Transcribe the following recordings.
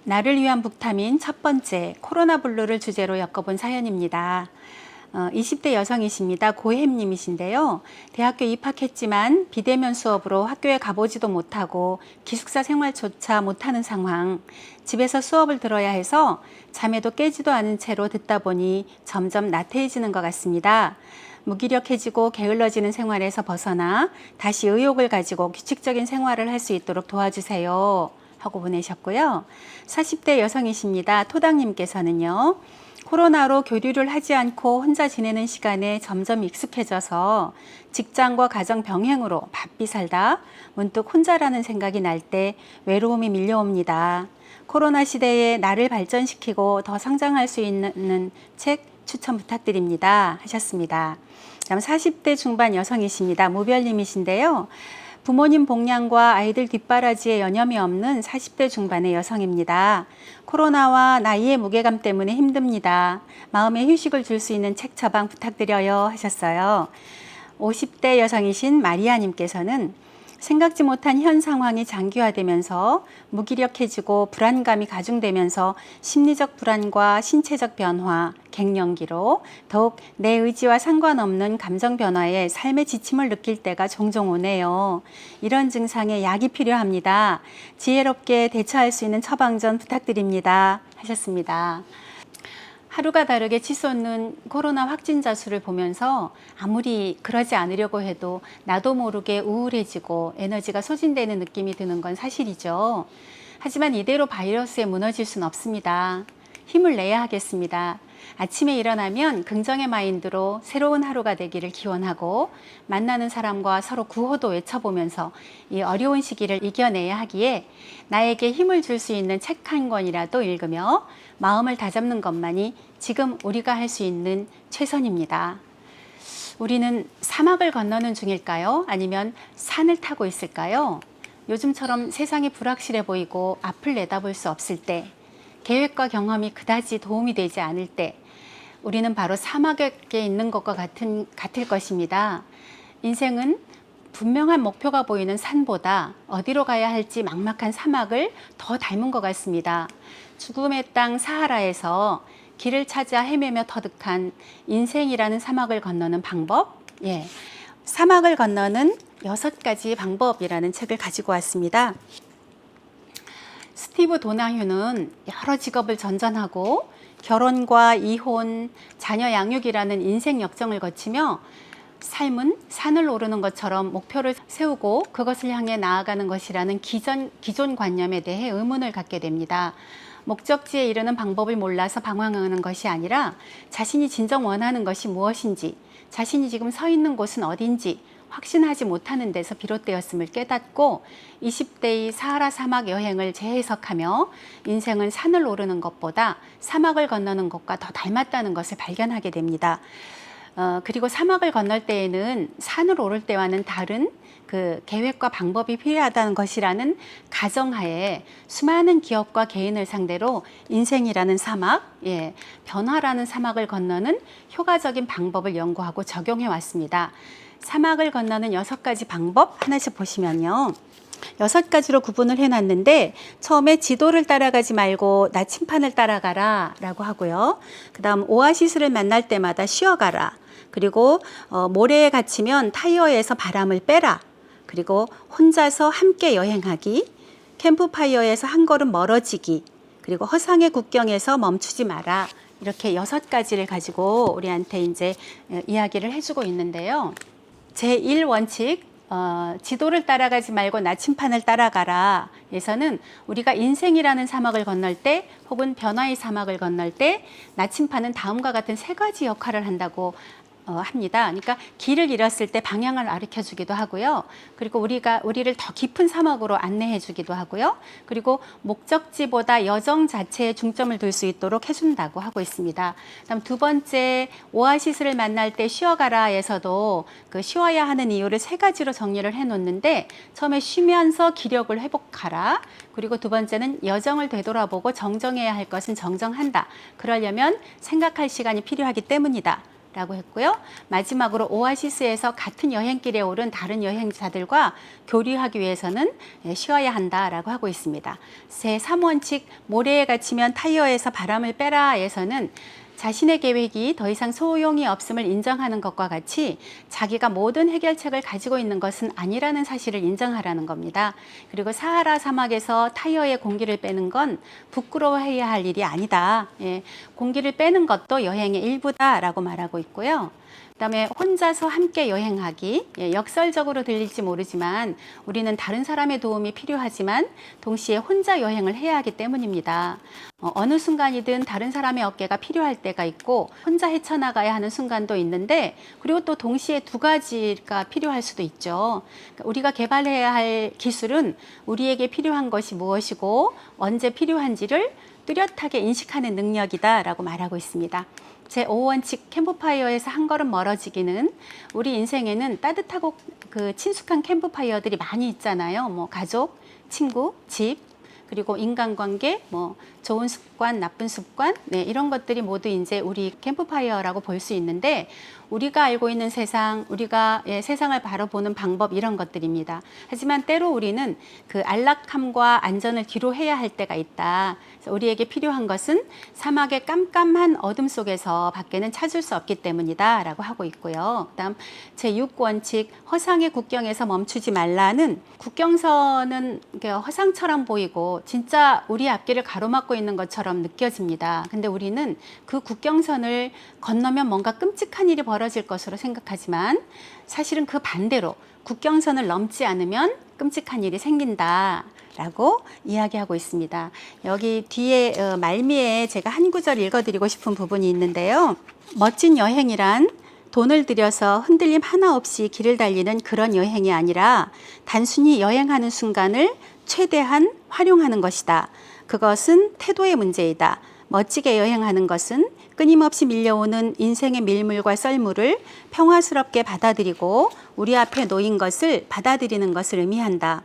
나를 위한 북타민 첫 번째, 코로나 블루를 주제로 엮어본 사연입니다. 20대 여성이십니다. 고혜님이신데요. 대학교 입학했지만 비대면 수업으로 학교에 가보지도 못하고 기숙사 생활조차 못하는 상황. 집에서 수업을 들어야 해서 잠에도 깨지도 않은 채로 듣다 보니 점점 나태해지는 것 같습니다. 무기력해지고 게을러지는 생활에서 벗어나 다시 의욕을 가지고 규칙적인 생활을 할 수 있도록 도와주세요. 하고 보내셨고요. 40대 여성이십니다. 토닥님께서는요. 코로나로 교류를 하지 않고 혼자 지내는 시간에 점점 익숙해져서 직장과 가정 병행으로 바삐 살다 문득 혼자라는 생각이 날 때 외로움이 밀려옵니다. 코로나 시대에 나를 발전시키고 더 성장할 수 있는 책 추천 부탁드립니다. 하셨습니다. 다음 40대 중반 여성이십니다. 무별님이신데요. 부모님 복양과 아이들 뒷바라지에 여념이 없는 40대 중반의 여성입니다. 코로나와 나이의 무게감 때문에 힘듭니다. 마음에 휴식을 줄 수 있는 책 처방 부탁드려요 하셨어요. 50대 여성이신 마리아님께서는 생각지 못한 현 상황이 장기화되면서 무기력해지고 불안감이 가중되면서 심리적 불안과 신체적 변화, 갱년기로 더욱 내 의지와 상관없는 감정 변화에 삶의 지침을 느낄 때가 종종 오네요. 이런 증상에 약이 필요합니다. 지혜롭게 대처할 수 있는 처방전 부탁드립니다. 하셨습니다. 하루가 다르게 치솟는 코로나 확진자 수를 보면서 아무리 그러지 않으려고 해도 나도 모르게 우울해지고 에너지가 소진되는 느낌이 드는 건 사실이죠. 하지만 이대로 바이러스에 무너질 수는 없습니다. 힘을 내야 하겠습니다. 아침에 일어나면 긍정의 마인드로 새로운 하루가 되기를 기원하고 만나는 사람과 서로 구호도 외쳐보면서 이 어려운 시기를 이겨내야 하기에 나에게 힘을 줄 수 있는 책 한 권이라도 읽으며 마음을 다잡는 것만이 지금 우리가 할 수 있는 최선입니다. 우리는 사막을 건너는 중일까요? 아니면 산을 타고 있을까요? 요즘처럼 세상이 불확실해 보이고 앞을 내다볼 수 없을 때, 계획과 경험이 그다지 도움이 되지 않을 때 우리는 바로 사막에 있는 것과 같을 것입니다. 인생은 분명한 목표가 보이는 산보다 어디로 가야 할지 막막한 사막을 더 닮은 것 같습니다. 죽음의 땅 사하라에서 길을 찾아 헤매며 터득한 인생이라는 사막을 건너는 방법, 사막을 건너는 6가지 방법이라는 책을 가지고 왔습니다. 스티브 도나휴는 여러 직업을 전전하고 결혼과 이혼, 자녀 양육이라는 인생 역정을 거치며 삶은 산을 오르는 것처럼 목표를 세우고 그것을 향해 나아가는 것이라는 기존 관념에 대해 의문을 갖게 됩니다. 목적지에 이르는 방법을 몰라서 방황하는 것이 아니라 자신이 진정 원하는 것이 무엇인지, 자신이 지금 서 있는 곳은 어딘지 확신하지 못하는 데서 비롯되었음을 깨닫고 20대의 사하라 사막 여행을 재해석하며 인생은 산을 오르는 것보다 사막을 건너는 것과 더 닮았다는 것을 발견하게 됩니다. 그리고 사막을 건널 때에는 산을 오를 때와는 다른 그 계획과 방법이 필요하다는 것이라는 가정하에 수많은 기업과 개인을 상대로 인생이라는 사막, 변화라는 사막을 건너는 효과적인 방법을 연구하고 적용해 왔습니다. 사막을 건너는 6가지 방법 하나씩 보시면요. 6가지로 구분을 해놨는데 처음에 지도를 따라가지 말고 나침판을 따라가라 라고 하고요. 그 다음 오아시스를 만날 때마다 쉬어가라. 그리고 모래에 갇히면 타이어에서 바람을 빼라. 그리고 혼자서 함께 여행하기, 캠프파이어에서 한 걸음 멀어지기, 그리고 허상의 국경에서 멈추지 마라. 이렇게 6가지를 가지고 우리한테 이제 이야기를 해주고 있는데요. 제1원칙, 지도를 따라가지 말고 나침판을 따라가라 에서는 우리가 인생이라는 사막을 건널 때 혹은 변화의 사막을 건널 때 나침판은 다음과 같은 3가지 역할을 한다고 합니다. 그러니까 길을 잃었을 때 방향을 가르쳐 주기도 하고요. 그리고 우리를 더 깊은 사막으로 안내해 주기도 하고요. 그리고 목적지보다 여정 자체에 중점을 둘 수 있도록 해준다고 하고 있습니다. 다음 2번째, 오아시스를 만날 때 쉬어가라에서도 그 쉬어야 하는 이유를 3가지로 정리를 해 놓는데 처음에 쉬면서 기력을 회복하라. 그리고 2번째는 여정을 되돌아보고 정정해야 할 것은 정정한다. 그러려면 생각할 시간이 필요하기 때문이다. 라고 했고요. 마지막으로 오아시스에서 같은 여행길에 오른 다른 여행자들과 교류하기 위해서는 쉬어야 한다라고 하고 있습니다. 제 3원칙 모래에 갇히면 타이어에서 바람을 빼라에서는 자신의 계획이 더 이상 소용이 없음을 인정하는 것과 같이 자기가 모든 해결책을 가지고 있는 것은 아니라는 사실을 인정하라는 겁니다. 그리고 사하라 사막에서 타이어의 공기를 빼는 건 부끄러워해야 할 일이 아니다. 공기를 빼는 것도 여행의 일부다라고 말하고 있고요. 그다음에 혼자서 함께 여행하기. 역설적으로 들릴지 모르지만 우리는 다른 사람의 도움이 필요하지만 동시에 혼자 여행을 해야 하기 때문입니다. 어느 순간이든 다른 사람의 어깨가 필요할 때가 있고 혼자 헤쳐나가야 하는 순간도 있는데, 그리고 또 동시에 두 가지가 필요할 수도 있죠. 우리가 개발해야 할 기술은 우리에게 필요한 것이 무엇이고 언제 필요한지를 뚜렷하게 인식하는 능력이다라고 말하고 있습니다. 제5원칙 캠프파이어에서 한 걸음 멀어지기는, 우리 인생에는 따뜻하고 친숙한 캠프파이어들이 많이 있잖아요. 뭐 가족, 친구, 집, 그리고 인간관계, 뭐 좋은 습관, 나쁜 습관, 이런 것들이 모두 이제 우리 캠프파이어라고 볼 수 있는데, 우리가 알고 있는 세상, 우리가 세상을 바라보는 방법, 이런 것들입니다. 하지만 때로 우리는 그 안락함과 안전을 기로해야 할 때가 있다. 그래서 우리에게 필요한 것은 사막의 깜깜한 어둠 속에서 밖에는 찾을 수 없기 때문이다 라고 하고 있고요. 그다음 제6원칙 허상의 국경에서 멈추지 말라는, 국경선은 허상처럼 보이고 진짜 우리 앞길을 가로막고 있는 것처럼 느껴집니다. 근데 우리는 그 국경선을 건너면 뭔가 끔찍한 일이 벌어질 것으로 생각하지만, 사실은 그 반대로 국경선을 넘지 않으면 끔찍한 일이 생긴다 라고 이야기하고 있습니다. 여기 뒤에 말미에 제가 한 구절 읽어드리고 싶은 부분이 있는데요. 멋진 여행이란 돈을 들여서 흔들림 하나 없이 길을 달리는 그런 여행이 아니라 단순히 여행하는 순간을 최대한 활용하는 것이다. 그것은 태도의 문제이다. 멋지게 여행하는 것은 끊임없이 밀려오는 인생의 밀물과 썰물을 평화스럽게 받아들이고 우리 앞에 놓인 것을 받아들이는 것을 의미한다.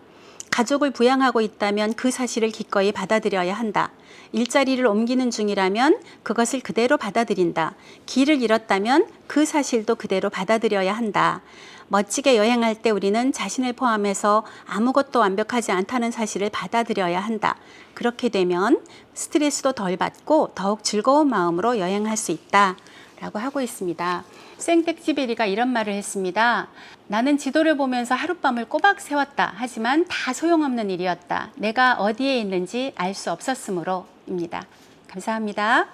가족을 부양하고 있다면 그 사실을 기꺼이 받아들여야 한다. 일자리를 옮기는 중이라면 그것을 그대로 받아들인다. 길을 잃었다면 그 사실도 그대로 받아들여야 한다. 멋지게 여행할 때 우리는 자신을 포함해서 아무것도 완벽하지 않다는 사실을 받아들여야 한다. 그렇게 되면 스트레스도 덜 받고 더욱 즐거운 마음으로 여행할 수 있다 라고 하고 있습니다. 생텍쥐베리가 이런 말을 했습니다. 나는 지도를 보면서 하룻밤을 꼬박 세웠다. 하지만 다 소용없는 일이었다. 내가 어디에 있는지 알 수 없었으므로 입니다. 감사합니다.